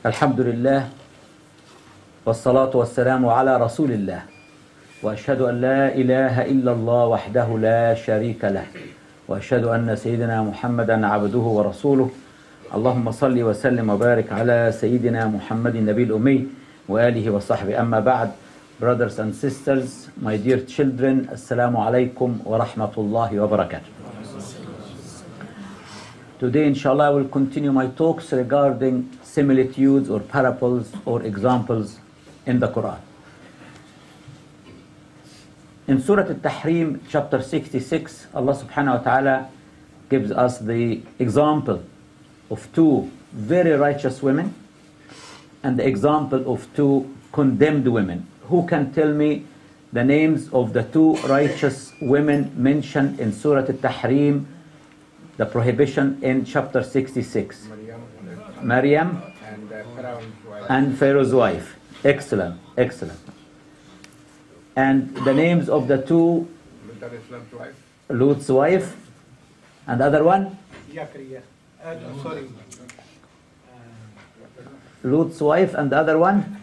الحمد لله والصلاة والسلام على رسول الله وأشهد أن لا إله إلا الله وحده لا شريك له وأشهد أن سيدنا محمدا عبده ورسوله اللهم صل وسلم وبارك على سيدنا محمد النبي الأمي وآله وصحبه أما بعد. Brothers and sisters, my dear children, Assalamu alaikum wa rahmatullahi wa barakatuh. Today, inshallah, I will continue my talks regarding similitudes or parables or examples in the Quran. In Surah Al-Tahrim, chapter 66, Allah subhanahu wa ta'ala gives us the example of two very righteous women and the example of two condemned women. Who can tell me the names of the two righteous women mentioned in Surah Al-Tahrim, the prohibition in chapter 66? Maryam and Pharaoh's wife. Excellent, excellent. And the names of the two, Lut's wife, and the other one? Lut's wife, and the other one?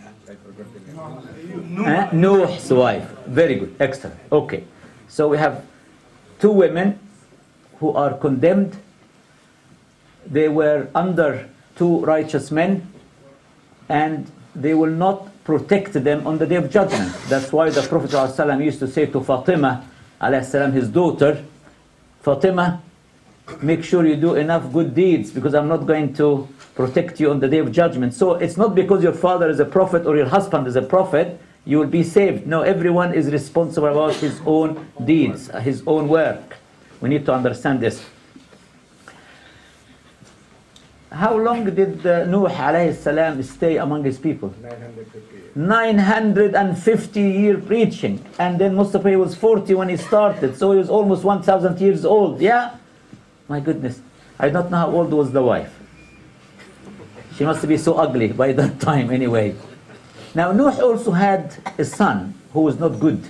Nuh's wife. Very good, excellent. Okay, so we have two women who are condemned. They were under two righteous men, and they will not protect them on the day of judgment. That's why the Prophet ﷺ used to say to Fatima ﷺ, his daughter, Fatima, make sure you do enough good deeds because I'm not going to protect you on the day of judgment. So it's not because your father is a prophet or your husband is a prophet you will be saved. No, everyone is responsible about his own deeds, his own work. We need to understand this. How long did Nuh alayhi salam stay among his people? 950 years preaching. And then Mustafa was 40 when he started, so he was almost 1,000 years old. Yeah? My goodness. I don't know how old was the wife. She must be so ugly by that time anyway. Now Nuh also had a son who was not good.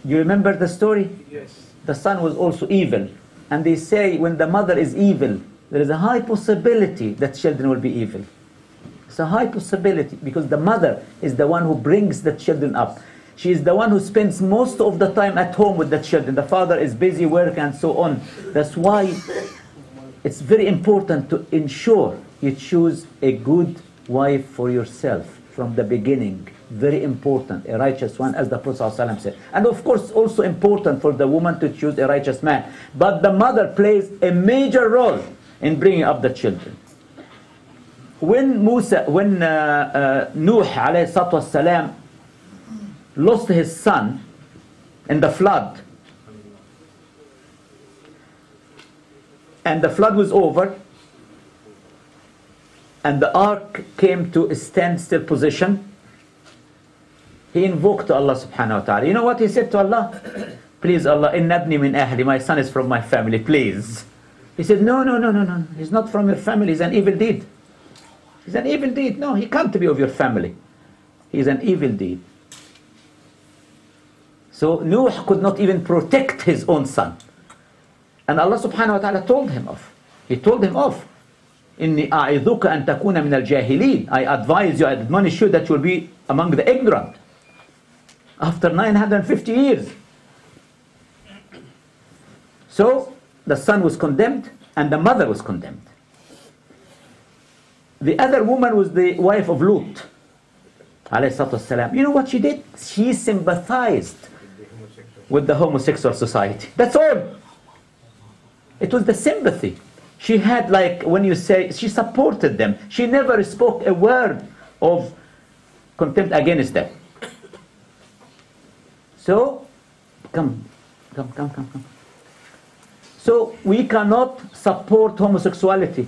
You remember the story? Yes. The son was also evil. And they say when the mother is evil, there is a high possibility that children will be evil. It's a high possibility because the mother is the one who brings the children up. She is the one who spends most of the time at home with the children. The father is busy work and so on. That's why it's very important to ensure you choose a good wife for yourself from the beginning. Very important, a righteous one, as the Prophet ﷺ said. And of course, also important for the woman to choose a righteous man. But the mother plays a major role in bringing up the children. When Nuh alayhi salatu wasalam lost his son in the flood, and the flood was over, and the ark came to a standstill position, he invoked to Allah subhanahu wa ta'ala. You know what he said to Allah? Please Allah, inna ibni min ahli, my son is from my family, please. He said, no, he's not from your family, he's an evil deed. He's an evil deed. No, he can't be of your family. He's an evil deed. So Nuh could not even protect his own son. And Allah subhanahu wa ta'ala told him off. He told him off. Inni a'idhuka an takuna min al-jahilin. I advise you, I admonish you that you will be among the ignorant. After 950 years. So the son was condemned and the mother was condemned. The other woman was the wife of Lut alayhi salatu wasalam. You know what she did? She sympathized with the homosexual society. That's all. It was the sympathy. She had, like when you say, she supported them. She never spoke a word of contempt against them. So, come. So we cannot support homosexuality.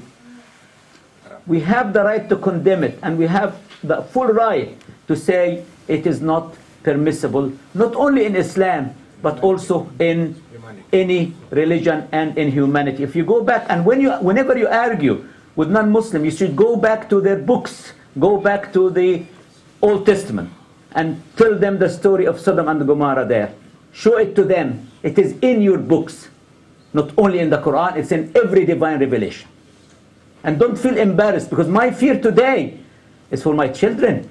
We have the right to condemn it, and we have the full right to say it is not permissible, not only in Islam, but also in any religion and in humanity. If you go back, and whenever you argue with non-Muslim, you should go back to their books, go back to the Old Testament, and tell them the story of Sodom and Gomorrah there. Show it to them. It is in your books. Not only in the Quran, it's in every divine revelation. And don't feel embarrassed, because my fear today is for my children,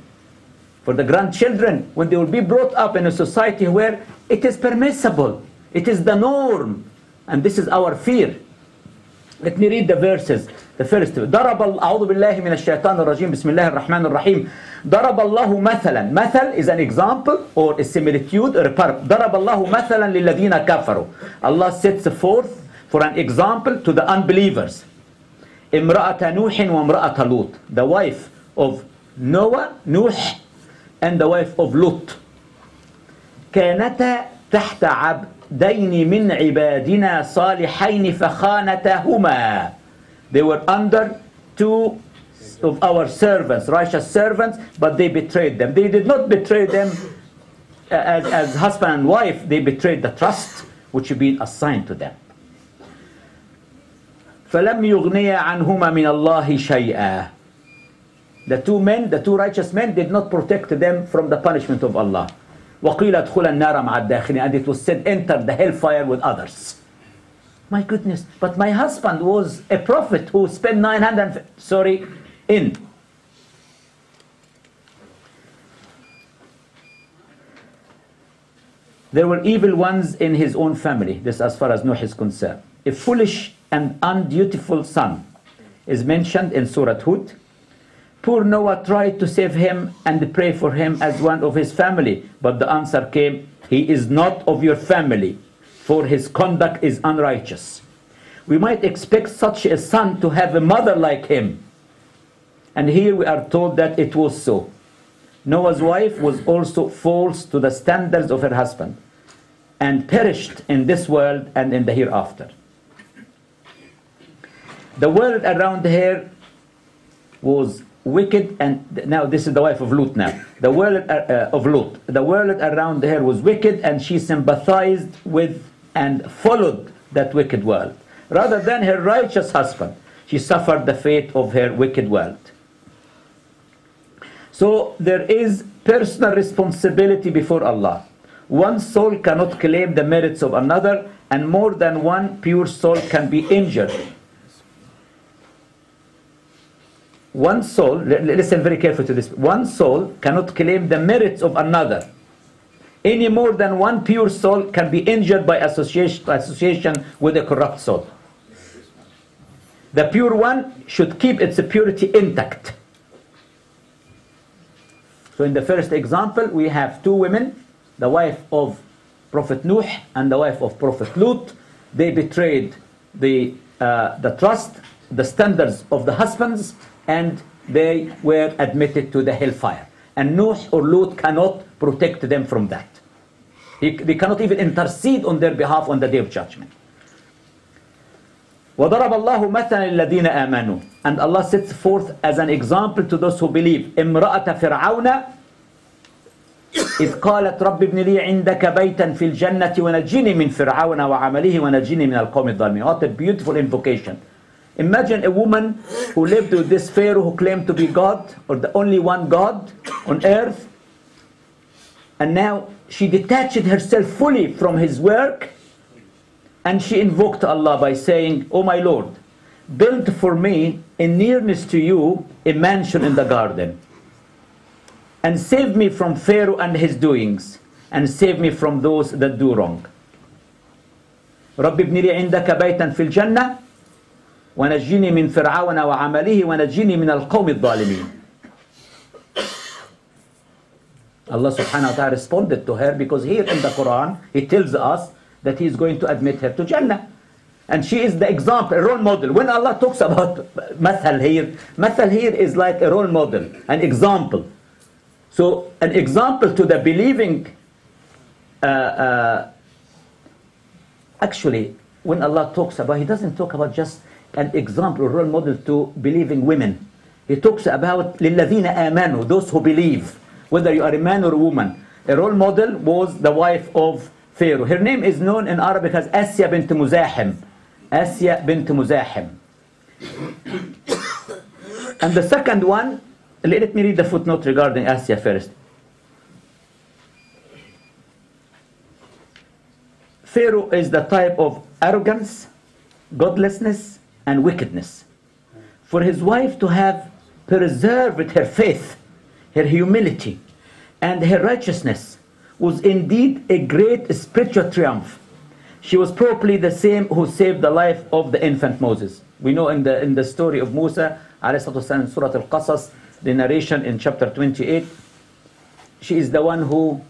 for the grandchildren, when they will be brought up in a society where it is permissible, it is the norm, and this is our fear. Let me read the verses. The first, أعوذ بالله من الشيطان الرجيم بسم الله الرحمن الرحيم. ضرب الله مثلا. مثل is an example or a similitude or a parable. ضرب الله مثلا للذين كفروا. Allah sets forth for an example to the unbelievers. امرأة نوح وامرأة لوط. The wife of Noah, Nuh, and the wife of Lut. كانتا تحت عبدين من عبادنا صالحين فخانتهما. They were under two of our servants, righteous servants, but they betrayed them. They did not betray them as husband and wife. They betrayed the trust which had been assigned to them. فَلَمْ يُغْنِيَ عَنْهُمَا مِنَ اللَّهِ شَيْئًا. The two men, the two righteous men, did not protect them from the punishment of Allah. وَقِيلَ ادْخُلَ النَّارَ مَعَ الدَّاخِلِينَ. And it was said, enter the hellfire with others. My goodness, but my husband was a prophet who spent 900, in. There were evil ones in his own family. This as far as Nuh is concerned. A foolish and undutiful son is mentioned in Surah Hud. Poor Noah tried to save him and pray for him as one of his family, but the answer came, he is not of your family, for his conduct is unrighteous. We might expect such a son to have a mother like him. And here we are told that it was so. Noah's wife was also false to the standards of her husband and perished in this world and in the hereafter. The world around her was wicked, and now this is the wife of Lut now. The world of Lut. The world around her was wicked, and she sympathized with and followed that wicked world. Rather than her righteous husband, she suffered the fate of her wicked world. So there is personal responsibility before Allah. One soul cannot claim the merits of another, and more than one pure soul can be injured. One soul, listen very carefully to this, one soul cannot claim the merits of another, any more than one pure soul can be injured by association with a corrupt soul. The pure one should keep its purity intact. So in the first example, we have two women, the wife of Prophet Nuh and the wife of Prophet Lut. They betrayed the trust, the standards of the husbands, and they were admitted to the hellfire. And Nuh or Lut cannot protect them from that. They cannot even intercede on their behalf on the day of judgment. وَضَرَبَ اللَّهُ مَثَلًا لِلَّذِينَ آمَنُوا. And Allah sets forth as an example to those who believe. امرأة فرعون إذ قالت رب ابن لي عندك بيتا في الجنة ونجني من فرعون وعمله ونجني من القوم الظالمين. What a beautiful invocation. Imagine a woman who lived with this Pharaoh who claimed to be God, or the only one God on earth, and now she detached herself fully from his work, and she invoked Allah by saying, "Oh my Lord, build for me in nearness to you a mansion in the garden, and save me from Pharaoh and his doings, and save me from those that do wrong. رب ابن لي عندك بيتا في الجنة ونجني من فرعون وعمله ونجني من القوم الظالمين." Allah subhanahu wa ta'ala responded to her, because here in the Quran He tells us that He is going to admit her to Jannah. And she is the example, a role model. When Allah talks about mathal here is like a role model, an example. So an example to the believing, actually when Allah talks about, He doesn't talk about just an example or role model to believing women. He talks about لِلَّذِينَ آمَنُوا, those who believe, whether you are a man or a woman. A role model was the wife of Pharaoh. Her name is known in Arabic as Asya bint Muzahim. Asya bint Muzahim. And the second one, let me read the footnote regarding Asya first. Pharaoh is the type of arrogance, godlessness, and wickedness. for his wife to have preserved her faith, her humility, and her righteousness was indeed a great spiritual triumph. She was probably the same who saved the life of the infant Moses. We know in the story of Musa, in Surah Al-Qasas, the narration in chapter 28, she is the one who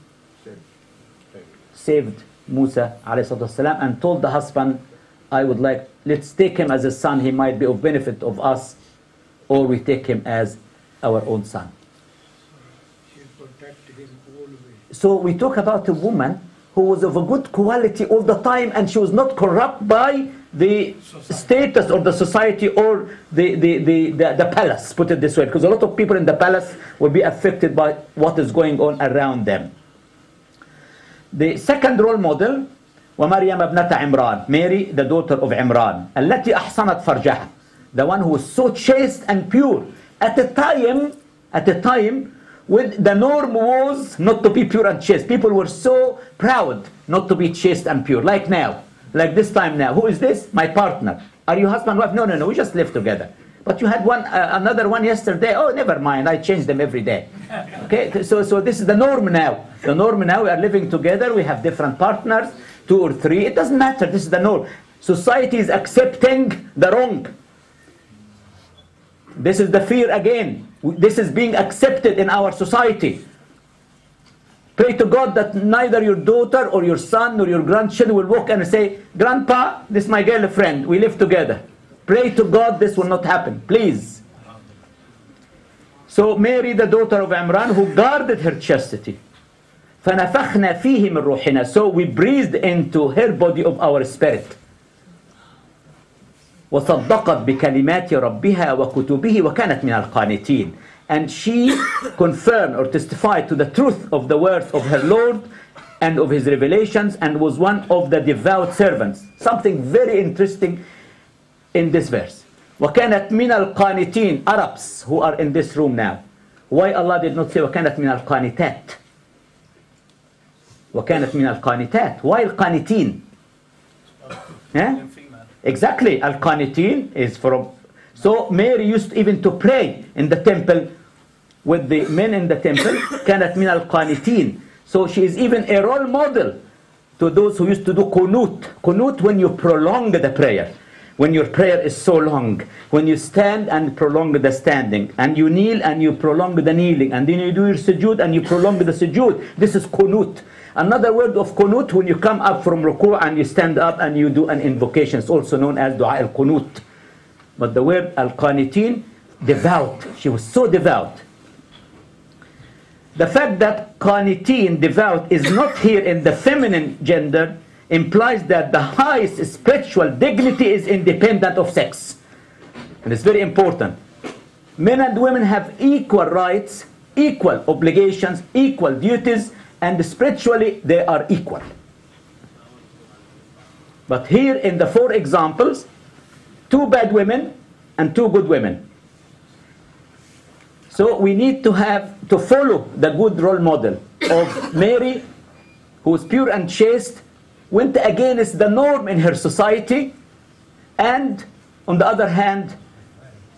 saved Musa and told the husband, let's take him as a son, he might be of benefit of us, or we take him as our own son. She protected him always. So we talk about a woman who was of a good quality all the time, and she was not corrupt by the status or the society or the palace, put it this way, because a lot of people in the palace will be affected by what is going on around them. The second role model, وَمَرْيَمَ ابْنَةَ عِمْرَانَ, Mary, the daughter of Imran, التي أحصنت فرجها, the one who was so chaste and pure. At the time, when the norm was not to be pure and chaste. People were so proud not to be chaste and pure. Like now, like this time now. Who is this? My partner. Are you husband, wife? No, we just live together. But you had another one yesterday. Oh, never mind. I change them every day. Okay, so this is the norm now. The norm now, we are living together. We have different partners, 2 or 3. It doesn't matter. This is the norm. Society is accepting the wrong. This is the fear again. This is being accepted in our society. Pray to God that neither your daughter or your son or your grandchildren will walk and say, Grandpa, this is my girlfriend. We live together. Pray to God this will not happen. Please. So Mary, the daughter of Imran, who guarded her chastity. فَنَفَخْنَا فِيهِ مِنْ رُوحِنَا. So we breathed into her body of our spirit. وصدقت بكلمات ربها وكتبه وكانت من القانتين. And she confirmed or testified to the truth of the words of her Lord and of his revelations, and was one of the devout servants. Something very interesting in this verse. وكانت من القانتين. Arabs who are in this room now, why Allah did not say وكانت من القانتات? وكانت من القانتات. Why القانتين? Exactly, al-qanitin is from. So Mary used even to pray in the temple with the men in the temple. كانت من القانتين. So she is even a role model to those who used to do qunut. Qunut, when you prolong the prayer, when your prayer is so long, when you stand and prolong the standing, and you kneel and you prolong the kneeling, and then you do your sujood and you prolong the sujood. This is qunut. Another word of qunut, when you come up from ruku' and you stand up and you do an invocation. It's also known as dua al-qunut. But the word al-qanitin, devout. She was so devout. The fact that qanitin, devout, is not here in the feminine gender implies that the highest spiritual dignity is independent of sex. And it's very important. Men and women have equal rights, equal obligations, equal duties, and spiritually they are equal. But here in the 4 examples, 2 bad women and 2 good women. So we need to follow the good role model of Mary, who is pure and chaste, went against the norm in her society, and on the other hand,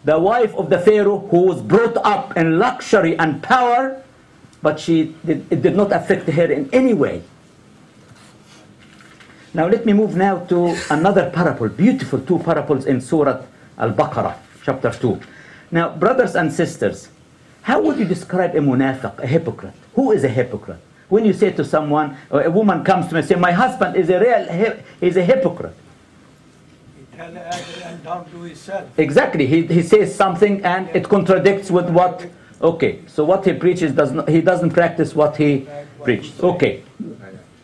the wife of the Pharaoh, who was brought up in luxury and power, but it did not affect her in any way. Now let me move now to another parable, beautiful 2 parables in Surah Al-Baqarah, chapter 2. Now, brothers and sisters, how would you describe a munafiq, a hypocrite? Who is a hypocrite? When you say to someone, or a woman comes to me and says, my husband is a hypocrite. He tells and don't do himself. Exactly. He says something and it contradicts with what. Okay, so what he preaches he doesn't practice what he preached. Okay.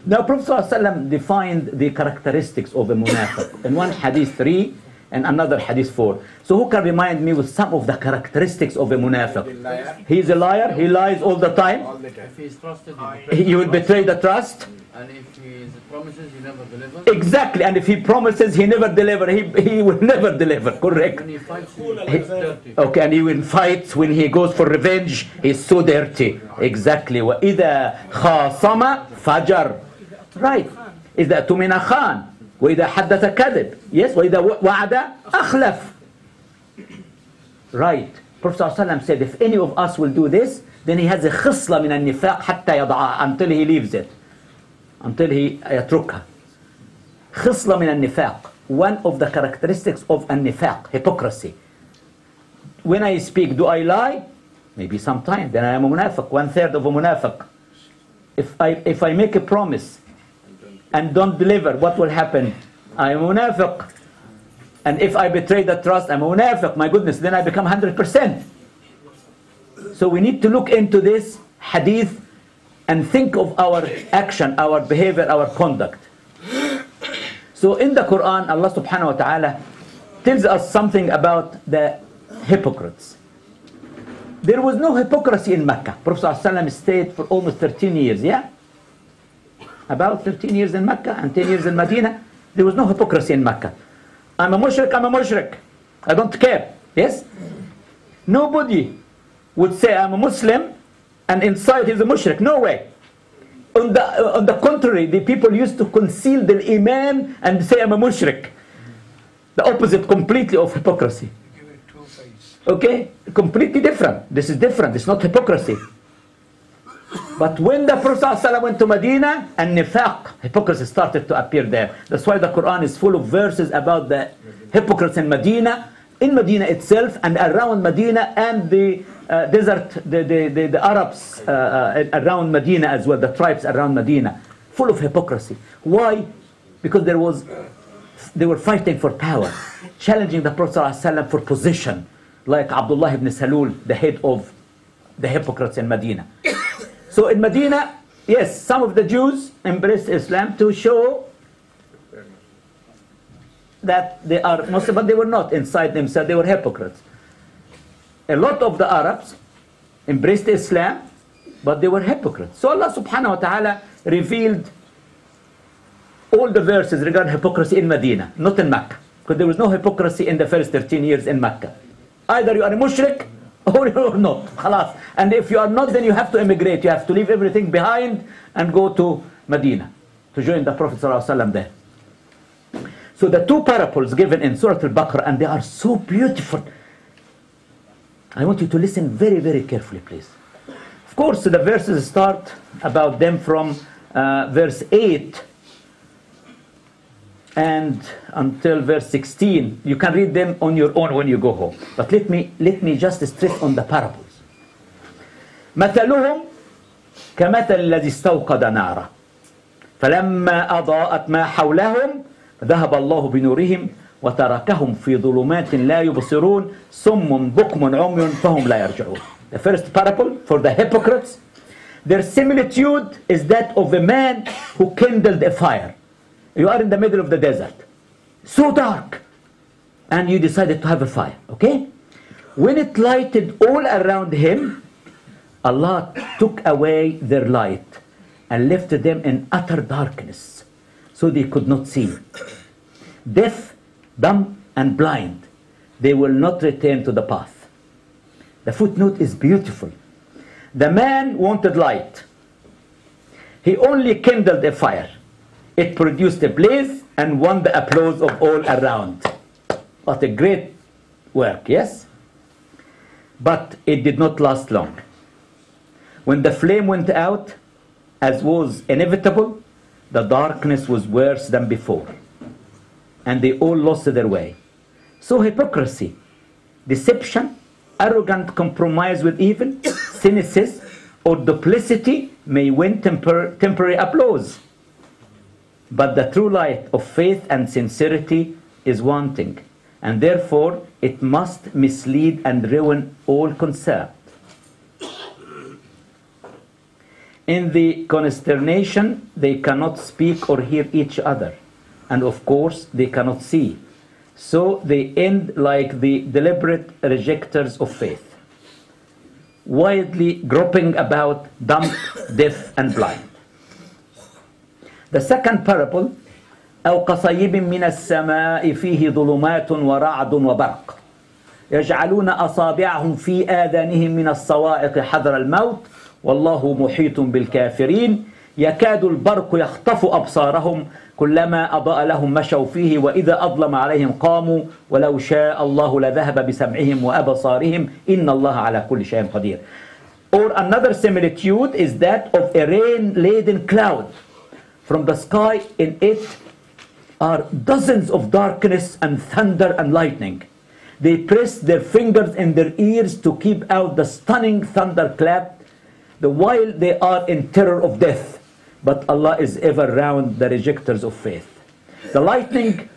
Now Prophet ﷺ defined the characteristics of a munafiq in one hadith 3 and another hadith 4. So who can remind me with some of the characteristics of a munafiq? He is a liar, he lies all the time. If he is trusted, He will betray the trust. and if he promises, he never delivers. Exactly, and if he promises, he never deliver. He will never deliver. Correct. When he fights, he's dirty. Okay, and he will fight when he goes for revenge. He's so dirty. Exactly. وَإِذَا خَاصَمَ فَجَرْ. Right. إِذَا تُمِنَ خَانْ وَإِذَا حَدَّثَ كَذِبْ. Yes. وَإِذَا وَعَدَ أَخْلَفْ. right. Prophet ﷺ said, if any of us will do this, then he has a خصلة من النفاق حتى يضعها, until he leaves it, until he يتركها. خصلة من النفاق, one of the characteristics of النفاق, hypocrisy. When I speak, do I lie? Maybe sometimes, then I am a munafiq, 1/3 of a munafiq. If I make a promise and don't deliver, what will happen? I am a munafiq. And if I betray the trust, I'm a munafiq. My goodness, then I become 100%. So we need to look into this hadith and think of our action, our behavior, our conduct. So in the Quran, Allah subhanahu wa ta'ala tells us something about the hypocrites. There was no hypocrisy in Mecca. Prophet ﷺ stayed for almost 13 years, yeah? About 13 years in Mecca and 10 years in Medina. There was no hypocrisy in Mecca. I'm a mushrik, I'm a mushrik. I don't care, yes? Nobody would say I'm a Muslim and inside he's a mushrik. No way. On the contrary, the people used to conceal the iman and say I'm a mushrik. The opposite completely of hypocrisy. Give it two face. Okay? Completely different. This is different. It's not hypocrisy. But when the Prophet ﷺ went to Medina, and nifaq, hypocrisy started to appear there. That's why the Quran is full of verses about the hypocrites in Medina itself, and around Medina, and the desert, the Arabs around Medina as well, the tribes around Medina, full of hypocrisy. Why? Because they were fighting for power, challenging the Prophet ﷺ for position, like Abdullah ibn Salul, the head of the hypocrites in Medina. So in Medina, yes, some of the Jews embraced Islam to show that they are Muslim, but they were not inside themselves, they were hypocrites. A lot of the Arabs embraced Islam, but they were hypocrites. So Allah subhanahu wa ta'ala revealed all the verses regarding hypocrisy in Medina, not in Mecca. Because there was no hypocrisy in the first 13 years in Mecca. Either you are a mushrik, or you're not. Khalas. And if you are not, then you have to emigrate. You have to leave everything behind and go to Medina to join the Prophet ﷺ there. So the two parables given in Surah Al-Baqarah, and they are so beautiful. I want you to listen very, very carefully, please. Of course, the verses start about them from verse 8 and until verse 16. You can read them on your own when you go home. But let me just stress on the parables. مثلهم كمثل الذي استوقد نارا فلما أضاءت ما حولهم ذهب الله بنورهم وتركهم في ظلمات لا يبصرون صم بكم عمي فهم لا يرجعون. The first parable for the hypocrites, their similitude is that of a man who kindled a fire. You are in the middle of the desert, so dark, and you decided to have a fire, okay? When it lighted all around him, Allah took away their light and left them in utter darkness, so they could not see. Deaf, dumb, and blind, they will not return to the path. The footnote is beautiful. The man wanted light. He only kindled a fire. It produced a blaze and won the applause of all around. What a great work, yes? But it did not last long. When the flame went out, as was inevitable, the darkness was worse than before. And they all lost their way. So hypocrisy, deception, arrogant compromise with evil, cynicism, or duplicity may win temporary applause. But the true light of faith and sincerity is wanting, and therefore it must mislead and ruin all concerned. In the consternation, they cannot speak or hear each other, and of course they cannot see. So they end like the deliberate rejecters of faith, wildly groping about, dumb, deaf, and blind. The second parable, أو كصيب من السماء فيه ظلمات ورعد وبرق يجعلون أصابعهم في آذانهم من الصواعق حذر الموت والله محيط بالكافرين يكاد البرق يخطف أبصارهم كلما أضاء لهم مشوا فيه وإذا أظلم عليهم قاموا ولو شاء الله لذهب بسمعهم وأبصارهم إن الله على كل شيء قدير. Or another similitude is that of a rain-laden cloud. From the sky in it are dozens of darkness and thunder and lightning. They press their fingers in their ears to keep out the stunning thunderclap, the while they are in terror of death. But Allah is ever round the rejectors of faith. The lightning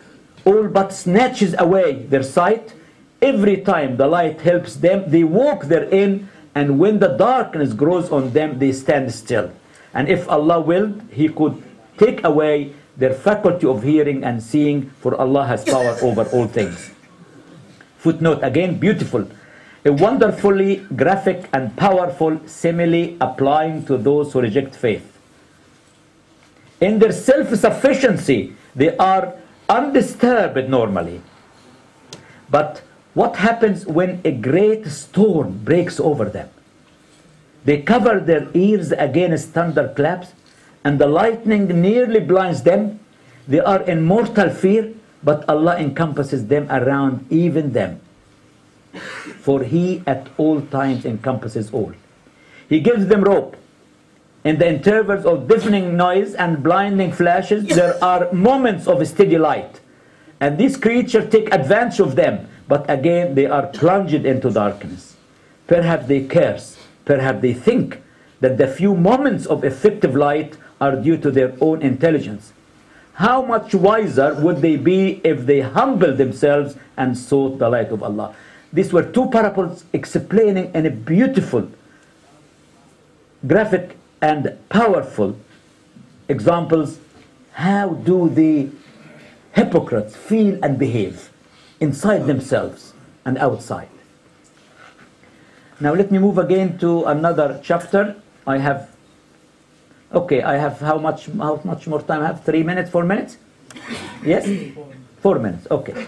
all but snatches away their sight. Every time the light helps them, they walk therein, and when the darkness grows on them, they stand still. And if Allah willed, He could take away their faculty of hearing and seeing, for Allah has power over all things. Footnote, again, beautiful. A wonderfully graphic and powerful simile applying to those who reject faith. In their self-sufficiency, they are undisturbed normally. But what happens when a great storm breaks over them? They cover their ears against thunderclaps, and the lightning nearly blinds them. They are in mortal fear, but Allah encompasses them around, even them. For He at all times encompasses all. He gives them rope. In the intervals of deafening noise and blinding flashes, there are moments of steady light. And these creatures take advantage of them, but again they are plunged into darkness. Perhaps they curse, perhaps they think that the few moments of effective light are due to their own intelligence. How much wiser would they be if they humbled themselves and sought the light of Allah? These were two parables explaining in a beautiful, graphic and powerful examples how do the hypocrites feel and behave inside themselves and outside. Now let me move again to another chapter. I have how much more time? I have 3 minutes, 4 minutes? Yes? 4 minutes, okay.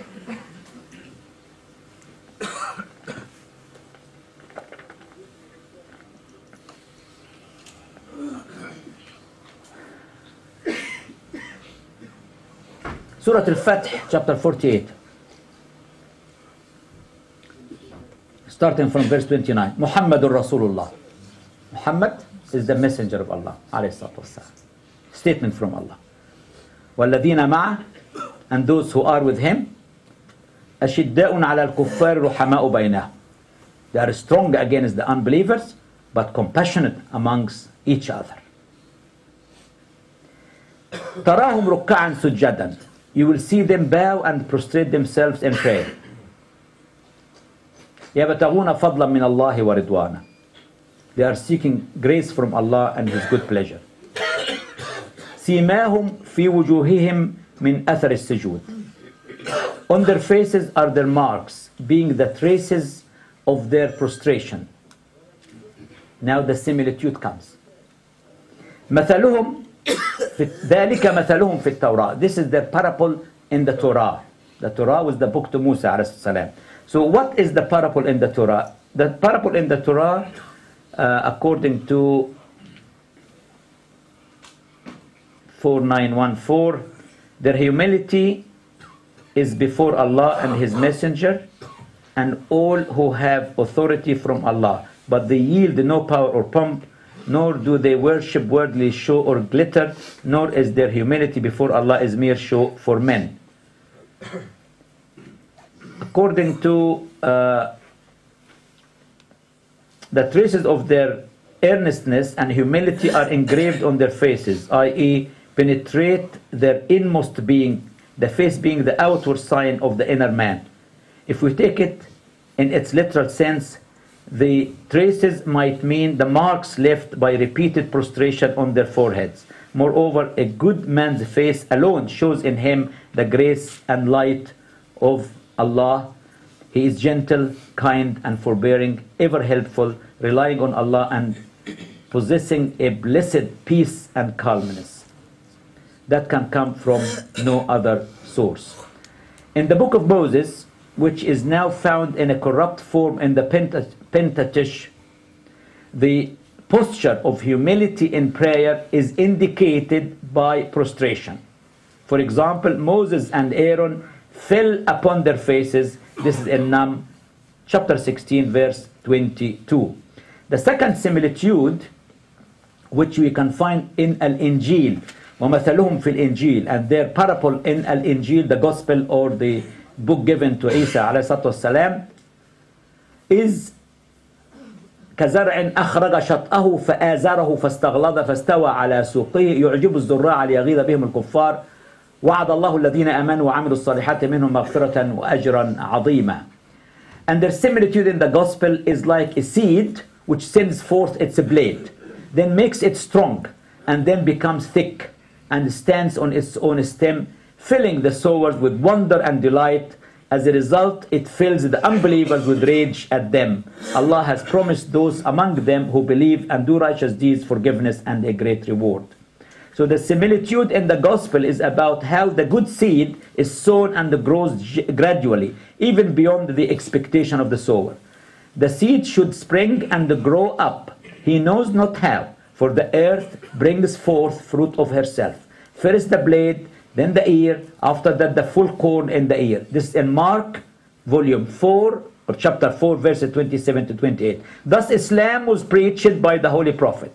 Surah Al-Fatih, chapter 48. Starting from verse 29. Muhammadur Rasulullah. Muhammad is the messenger of Allah. Statement from Allah. وَالَّذِينَ مَعَهُ, and those who are with him. أَشِدَّاءٌ عَلَى الْكُفَّارِ رُحَمَاءُ بَيْنَهُمْ. They are strong against the unbelievers, but compassionate amongst each other. تَرَاهُمْ رُكَّعًا سُجَّدًا. You will see them bow and prostrate themselves in prayer. يَبْتَغُونَ فَضْلًا مِنَ اللَّهِ وَرِضْوَانًا. They are seeking grace from Allah and His good pleasure. سِيمَاهُمْ فِي وُجُوهِهِمْ مِنْ أَثَرِ السُّجُودِ. On their faces are their marks, being the traces of their prostration. Now the similitude comes. مثلهم ذلك مثلهم في التوراة. This is the parable in the Torah. The Torah was the book to Musa alayhi salam. So what is the parable in the Torah? The parable in the Torah, according to 4914, their humility is before Allah and His Messenger and all who have authority from Allah, but they yield no power or pomp, nor do they worship worldly show or glitter, nor is their humility before Allah is mere show for men. According to the traces of their earnestness and humility are engraved on their faces, i.e. penetrate their inmost being, the face being the outward sign of the inner man. If we take it in its literal sense, the traces might mean the marks left by repeated prostration on their foreheads. Moreover, a good man's face alone shows in him the grace and light of Allah. He is gentle, kind, and forbearing, ever helpful, relying on Allah and possessing a blessed peace and calmness that can come from no other source. In the book of Moses, which is now found in a corrupt form in the Pentateuch, the posture of humility in prayer is indicated by prostration. For example, Moses and Aaron fell upon their faces. This is in chapter 16, verse 22. The second similitude, which we can find in Al-Injil, وَمَثَلُهُمْ فِي الْإِنْجِيلِ, and their parable in Al-Injil, the gospel or the book given to Isa ﷺ, is كزرع أخرج شطأه فآزره فاستغلظ فاستوى على سوقه يعجب الزراع ليغيظ بهم الكفار وعد الله الذين آمنوا وعملوا الصالحات منهم مغفرة وأجرا عظيما. And their similitude in the gospel is like a seed which sends forth its blade, then makes it strong, and then becomes thick, and stands on its own stem, filling the sowers with wonder and delight. As a result, it fills the unbelievers with rage at them. Allah has promised those among them who believe and do righteous deeds forgiveness and a great reward. So the similitude in the gospel is about how the good seed is sown and grows gradually, even beyond the expectation of the sower. The seed should spring and grow up. He knows not how, for the earth brings forth fruit of herself. First the blade, then the ear, after that the full corn in the ear. This is in Mark volume 4 or chapter 4 verses 27 to 28. Thus Islam was preached by the Holy Prophet.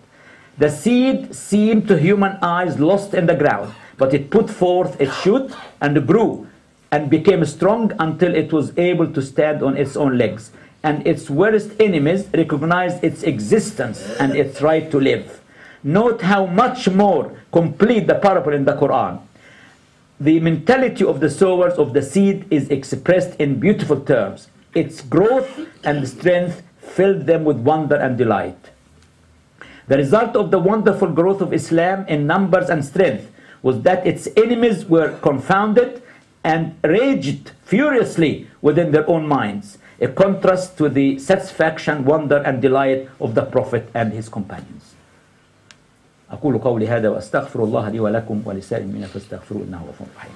The seed seemed to human eyes lost in the ground, but it put forth its shoot and grew and became strong until it was able to stand on its own legs. And its worst enemies recognized its existence and its right to live. Note how much more complete the parable in the Quran. The mentality of the sowers of the seed is expressed in beautiful terms. Its growth and strength filled them with wonder and delight. The result of the wonderful growth of Islam in numbers and strength was that its enemies were confounded and raged furiously within their own minds, a contrast to the satisfaction, wonder and delight of the Prophet and his companions. أقول قولي هذا وأستغفر الله لي ولكم ولسائر المؤمنين فاستغفروه إنه غفور رحيم.